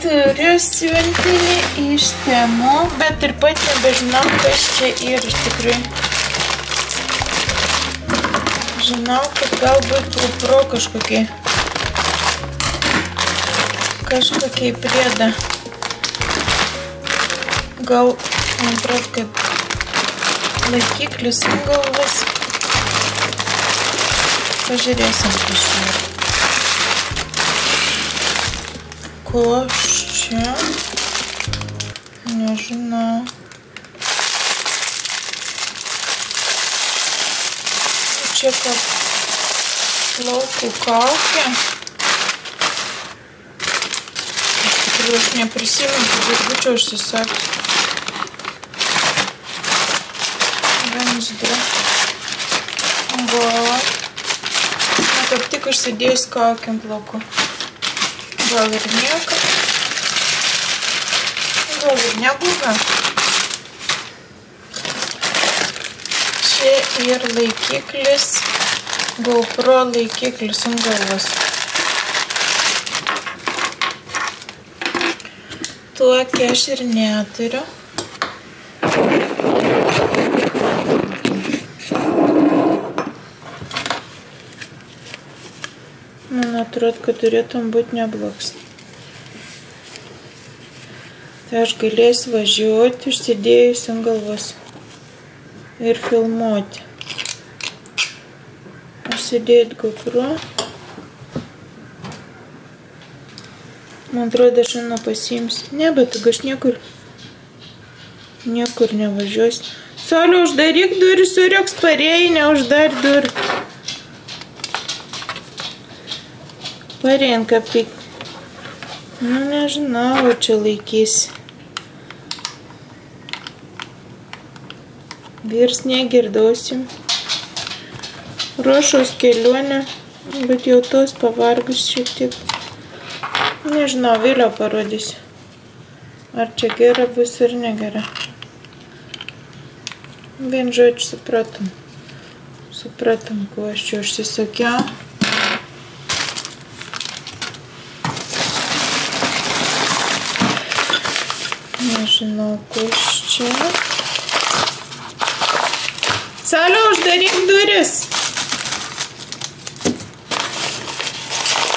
Turiu siuntinį iš Temu, bet ir pat nebežinau, kas čia yra iš tikrųjų. Žinau, kad galbūt GoPro kažkokie priedą. Gal, man atrodo, kad laikiklis ant galvos. Pažiūrėsim, kas čia. Ko čia? Nežinau. Čia kaip plaukų kaukė. Iš tikrųjų, aš neprisimenu, kad būčiau užsisakius. Vienas, du. Va. Na, kaip tik užsidėjus kaukėm plaukų. Gal ir nieko. Gal ir nebūna. Čia ir laikiklis, GoPro laikiklis ant galvos. Tokį aš ir neturiu. Man atrodo, kad turėtum būti neblogs. Tai aš galėsiu važiuoti, užsidėjus ant galvos ir filmuoti. Užsidėti GoPro. Man atrodo, aš žinau pasiimsiu. Ne, bet aš niekur nevažiuosiu. Sauliau, uždaryk durį, surėks parėjai, neuždar durį. Parein kapik. Nu, nežinau, čia laikysi. Virs negirdausim. Ruošaus kelionę, bet jau tos pavargus šiek tiek. Nežinau, vėliau parodysiu. Ar čia gera bus ar negera. Vien žodžiu supratom. Supratom, ko aš čia užsisakiau. Nežinau, kas čia. Sauliau, uždaryk duris.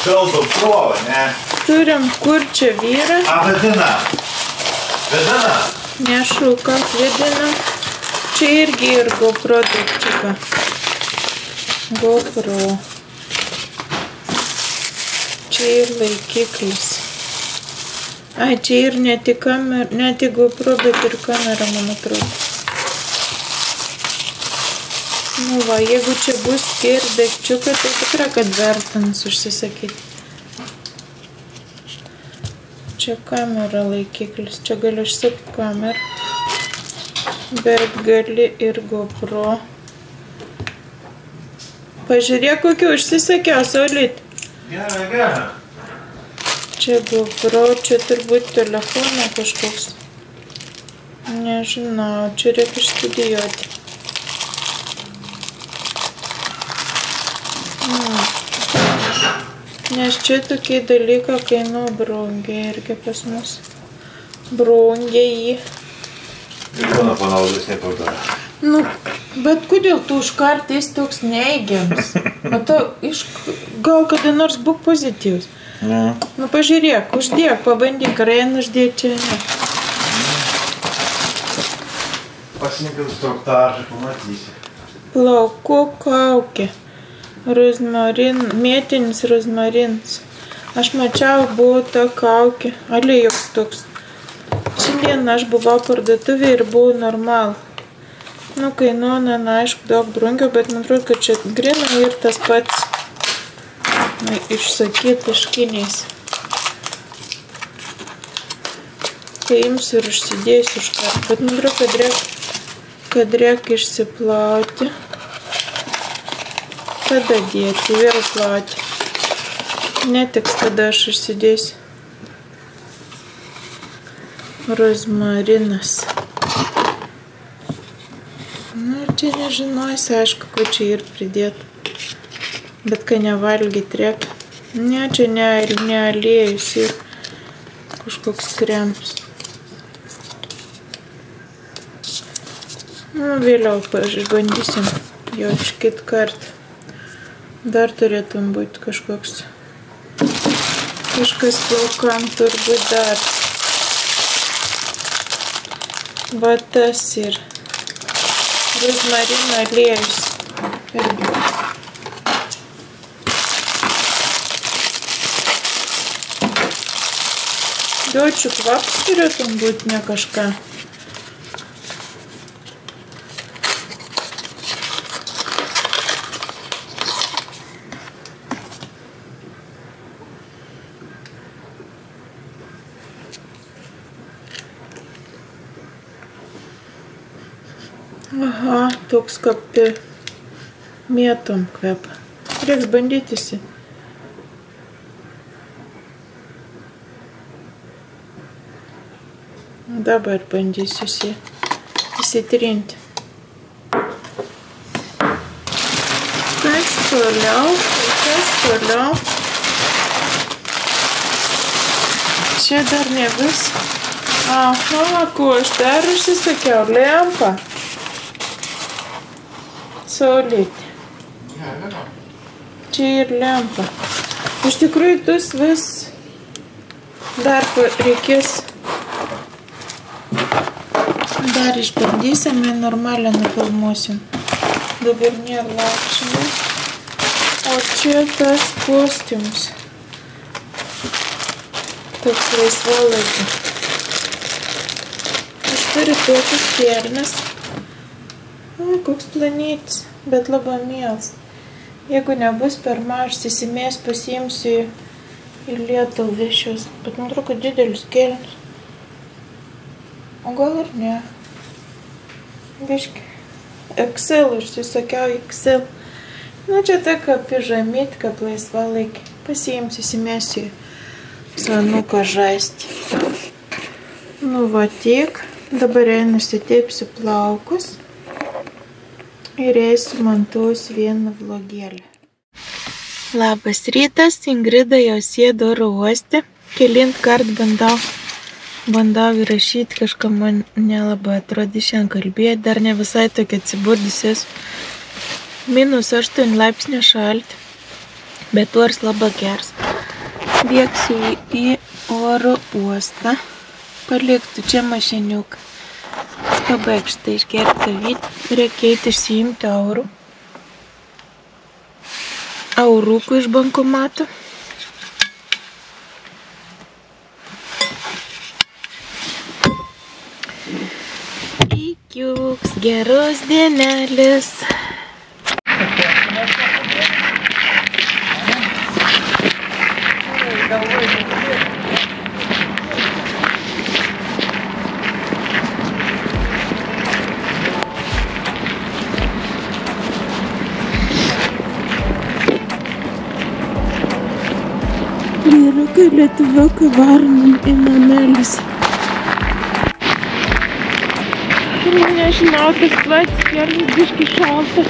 Šalto krovą, ne? Turim kur čia vyrą. A, vedina. Vedina? Nešūka, vedina. Čia irgi ir GoPro daikčiuka. GoPro. Čia ir laikiklis. Ai, čia ir ne tik GoPro, bet ir kamera, man atrodo. Nu va, jeigu čia bus ir daikčiukai, tai tikrai, kad vertins užsisakyti. Čia kamera laikiklis, čia gali užsukti kamerą, bet gali ir GoPro. Pažiūrėk, kokį užsisakiau, Saulyt. Gera, gera. Čia GoPro, čia turbūt telefoną kažkoks. Nežinau, čia reikia išstudijuoti. Nes čia tokie dalykai kainuoja brangiai irgi pas mus. Brangiai. Ir mano panaudos nepaudara. Nu, bet kodėl tu užkartais toks neigiamas? Gal kada nors būk pozityvus. Ne. Nu, pažiūrėk, uždėk, pabandyk, ar eina uždėti čia, ne. Pasink instruktažą, pamatysi. Plaukų kaukė. Mėtinis rozmarinas. Aš mačiau, buvo ta kaukė. Aliejus toks. Šiandien aš buvau parduotuvėje ir buvo normal. Nu, kainuoja, aišku, daug brangiau, bet man atrodo, kad čia grinai ir tas pats. Išsakyti iš Kinės. Paimsiu ir užsidėsiu iškart. Bet man atrodo, kad reikia išsiplauti. Tada dėti, vėl plauti. Netiks, kada aš užsidėsiu. Rozmarinas. Nu, ir čia nežinosi, aišku, ko čia ir pridėti. Bet kai nevalgyti reikia. Ne, čia ne aliejus ir kažkoks kremas. Nu, vėliau išbandysim jau kitą kartą. Dar turėtum būti kažkas plaukam turbūt dar. Va tas ir rozmarino aliejus. Irgi. Jaučiu kvapas turėtum būti ne kažką. Aha, toks kaip mėtom kvepą. Reiks bandytisi. Dabar bandysiu įsitrinti. Kas toliau? Čia dar ne vis. Aha, ko aš dar užsisakiau? Lempą. Saulėtė. Čia ir lempa. Iš tikrųjų, tus vis dar reikės. Dar išbandysim ir normalią nufilmuosim. Dabar nelaukšime. O čia tas kostiumas. Toks laisvalaikis. Aš turiu tokius kelnes. Koks planetis, bet labai mielas. Jeigu nebus per mažas, įsimės pasiimsiu į Lietuvą vešius. Bet man atrodo, kad didelis kelnis. O gal ir ne. Biški. XL, užsisakiau XL. Nu, čia tokia pižamyt, kaip laisvalaikį. Pasiimsiu, įsimėsiu į sanuką žaisti. Nu, va tiek. Dabar einu užsiteipsiu plaukus. Ir eisiu montuosiu vieną vlogėlį. Labas rytas, Ingrida jau sėdo oro uoste. Kelint kart bandau įrašyti, kažką man nelabai atrodė šiandien kalbėti. Dar ne visai tokia atsiburdusios. -8 laipsnių šalti, bet oras labai geras. Bėgsiu į oro uostą. Paliktų čia mašiniuką. Pabaig štai išgerti vytį, reikia eiti išsiimti aurukų iš bankomato. Ikiuks, geros dienelės. Vyrukai lietuviukai varom į namelis. Nežinau, tas plats kelnis biški šaltas.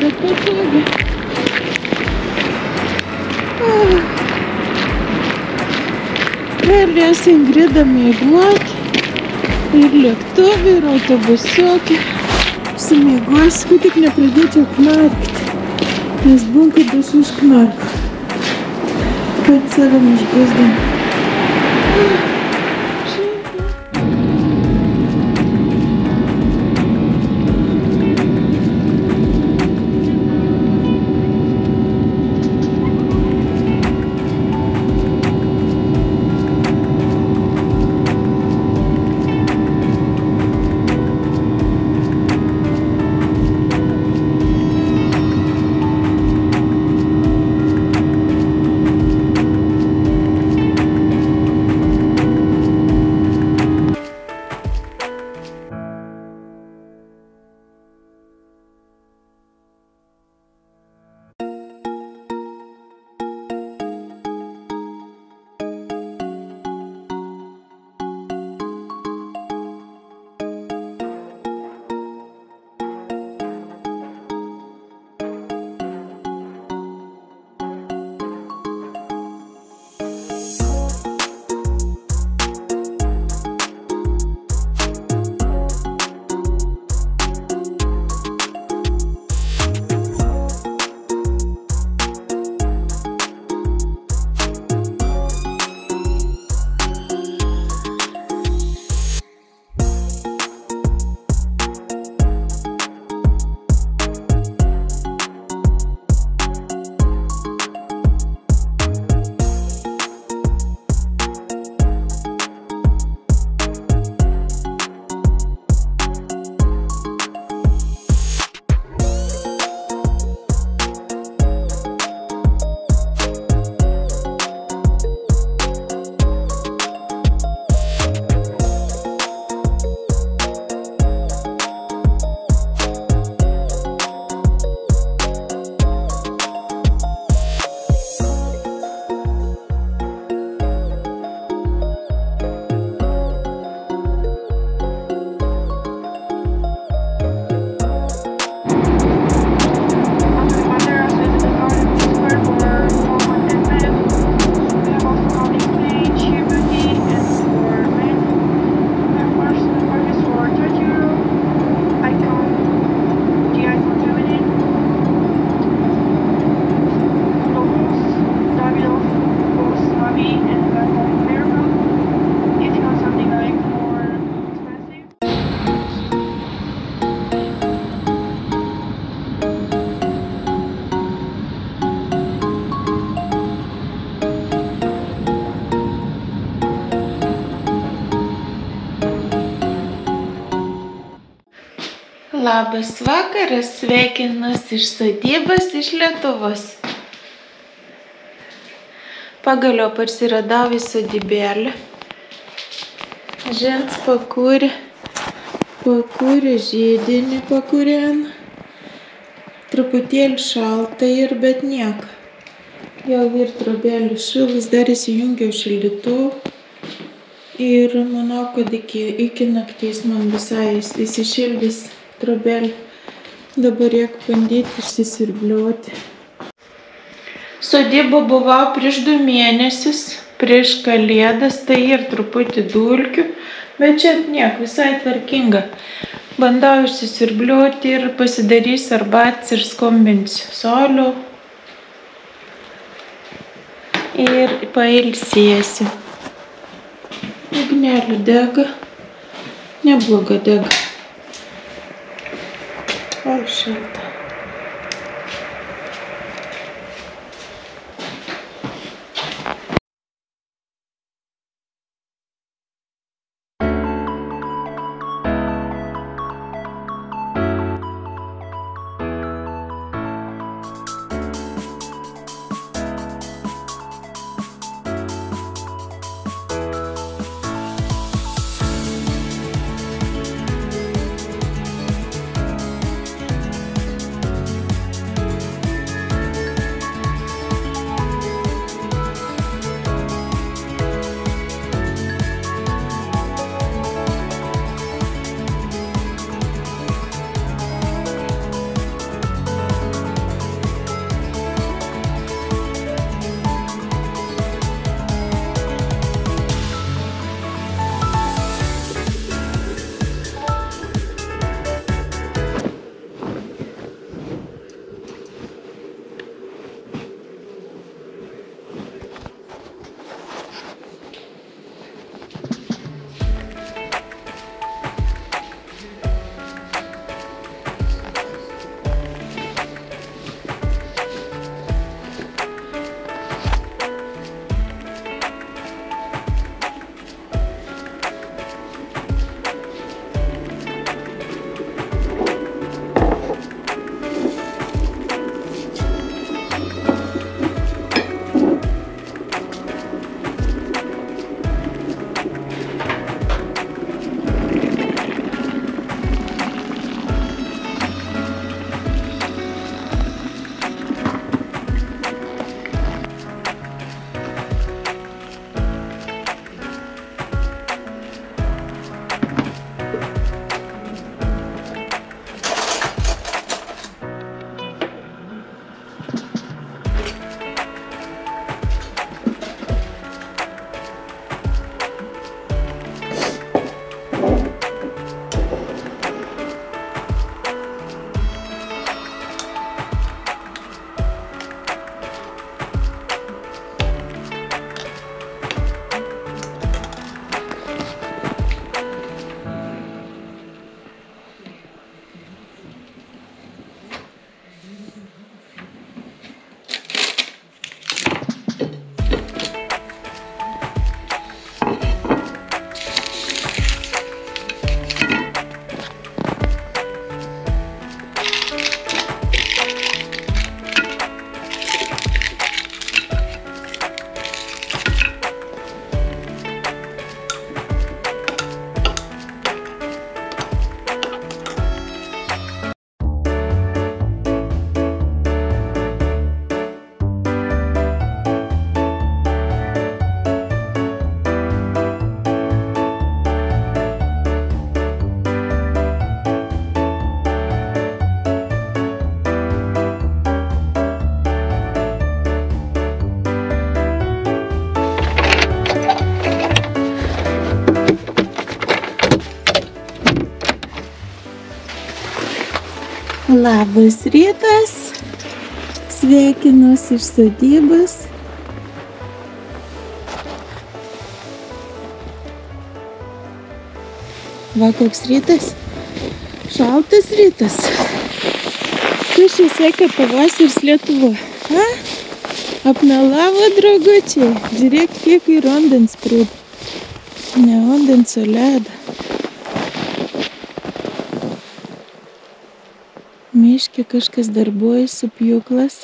Bet patogi. Galės Ingrida mėguoti. Ir lėktuvai, ir autobusiukai. Sumėguosiu, kad tik nepradėčiau knarkti. Nes bunkai bus užknarka. Pat savim išgazdam. Labas vakaras, sveikinus iš sodybos, iš Lietuvos. Pagaliau parsiradau į sodybėlę. Žens pakūrė židinį pakūrėn. Truputėlį šalta ir bet nieko. Jau ir trobelį šilus, dar įsijungiau šildytuvą. Ir manau, kad iki nakties man visai įsišildys trobelį. Dabar reikia bandyti išsisirbliuoti. Sodybą buvau prieš 2 mėnesius, prieš Kalėdas, tai ir truputį dulkių, bet čia niek, visai tvarkinga. Bandau išsisirbliuoti ir pasidarysiu arbatas ir skambinsiu soliu. Ir pailsėsiu. Ugnelė dega, nebloga dega. O šilta. Labas rytas, sveikinus iš sodybos. Va koks rytas, šaltas rytas. Kas čia siekia pavasaris Lietuvoje? Apmelavo draugučiai, žiūrėk kiek ir vandens prūda. Ne vandens, o ledą. Miške kažkas darbuojasi, pjūklas.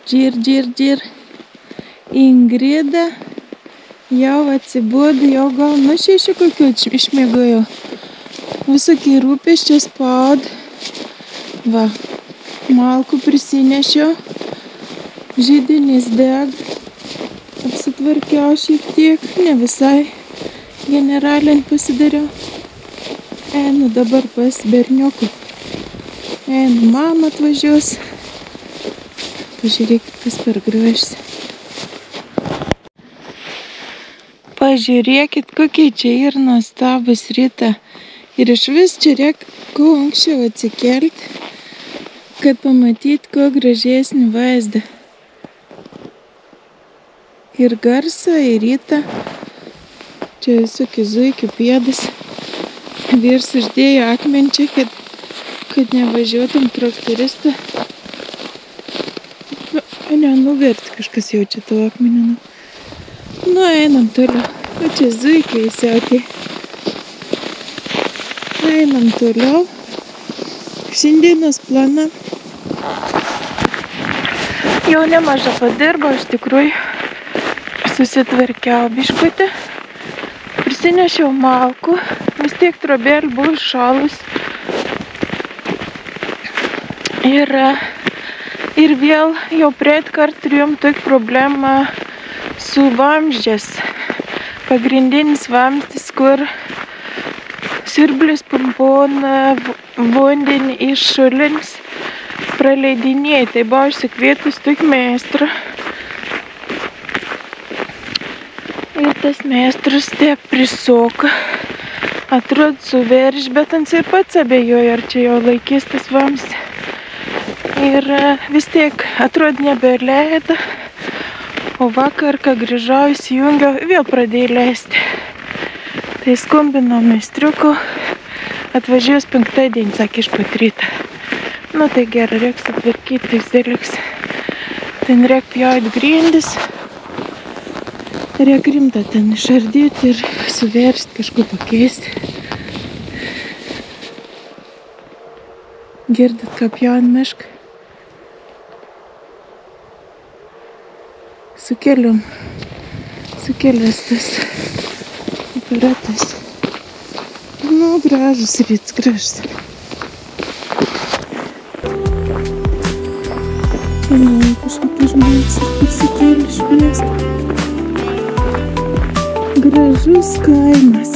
Džir. Ingrida jau atsibudo, jau gal nuo 6 kokių išmiegojo. Visokie rūpesčiai spaud. Va, malkų prisinešiau. Židinys deg. Apsitvarkiau šiek tiek, ne visai generalin pasidariau. Einu dabar pas berniukų. Einu, mama atvažiuos. Pažiūrėkit, kas per grožis. Pažiūrėkit, kokie čia ir nuostabus rytą. Ir iš vis čia reik kuo anksčiau atsikelti, kad pamatyt kuo gražesnį vaizdą. Ir garsą, ir rytą. Čia visokių zuikių pėdas. Vyrs uždėjo akmenčią, kad nevažiuotum traktoristą. Nenuverti kažkas jaučia to akmenį. Nu, einam toliau. O čia zuikiai įsiautė. Einam toliau. Šiandienos plana. Jau nemažą padirbau, iš tikrųjų. Susitvarkiau biškutį. Prisinešiau malkų. Vis tiek trobelė buvo šalus. Ir vėl jau prietkart turėjom tokį problemą su vamzdžiais. Pagrindinis vamzdis, kur siurblis pumpona vandenį iš šulins praleidinėja. Tai buvo išsikvietus tokį meistrą. Ir tas meistras tiek prisoka. Atrodo suverž, bet ant ir pats abejoja, ar čia jau laikys tas vamzdis. Ir vis tiek atrodo nebeleido. O vakar, kai grįžau, įsijungiau, vėl pradėjau leisti. Tai skambinau meistriuku. Atvažiuos 5 dieną, sakė, iš pat rytą. Nu tai gerai, reiks sutvarkyti, tai seliks. Ten reik pjaut grindis. Reik rimtą ten išardyti ir suversti, kažko pakeisti. Girdit, kaip pjauna mišką? Sukėlęs tas aparatas. Nu, gražus ryts, gražus. Kažkokie žmonės ir pasikėlė iš miesto. Gražus kaimas.